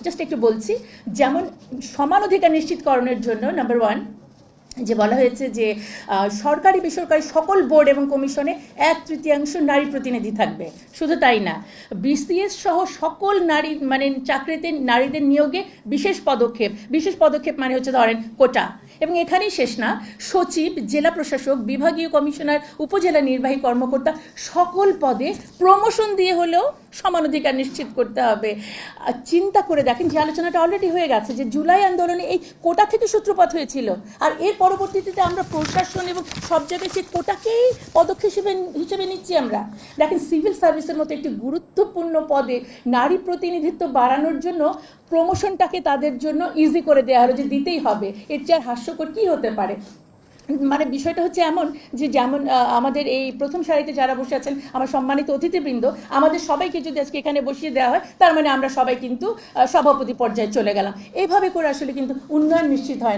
Just একটু বলছি, যেমন সমান অধিকার নিশ্চিতকরণের জন্য নাম্বার 1 যে বলা হয়েছে যে সরকারি বেসরকারি সকল বোর্ড এবং কমিশনে 1/3 নারী প্রতিনিধি থাকবে। শুধু তাই না, বিসিএস সহ সকল নারী মানে চাকরিতে নারীদের নিয়োগে বিশেষ পদক্ষেপ মানে হচ্ছে ধরেন কোটা। এবং এখানেই শেষ না, সচিব, জেলা প্রশাসক, বিভাগীয় কমিশনার, উপজেলা নির্বাহী কর্মকর্তা সকল পদে প্রমোশন দিয়ে হলেও সমান অধিকার নিশ্চিত করতে হবে। চিন্তা করে দেখেন, যে আলোচনাটা অলরেডি হয়ে গেছে যে জুলাই আন্দোলনে এই কোটা থেকে সূত্রপাত হয়েছিল, আর এর পরবর্তীতে আমরা প্রশাসন এবং সব জায়গায় সেই কোটাকেই পদক্ষেপ হিসেবে নিচ্ছি আমরা। দেখেন, সিভিল সার্ভিসের মতো একটি গুরুত্বপূর্ণ পদে নারী প্রতিনিধিত্ব বাড়ানোর জন্য প্রমোশনটাকে তাদের জন্য ইজি করে দেওয়া হলো, যে দিতেই হবে। এর চেয়ে আর হাস্যকর কী হতে পারে? মানে বিষয়টা হচ্ছে এমন যে যেমন আমাদের এই প্রথম সারিতে যারা বসে আছেন আমার সম্মানিত অতিথিবৃন্দ, আমাদের সবাইকে যদি আজকে এখানে বসিয়ে দেওয়া হয়, তার মানে আমরা সবাই কিন্তু সভাপতি পর্যায়ে চলে গেলাম। এইভাবে করে আসলে কিন্তু উন্নয়ন নিশ্চিত হয় না।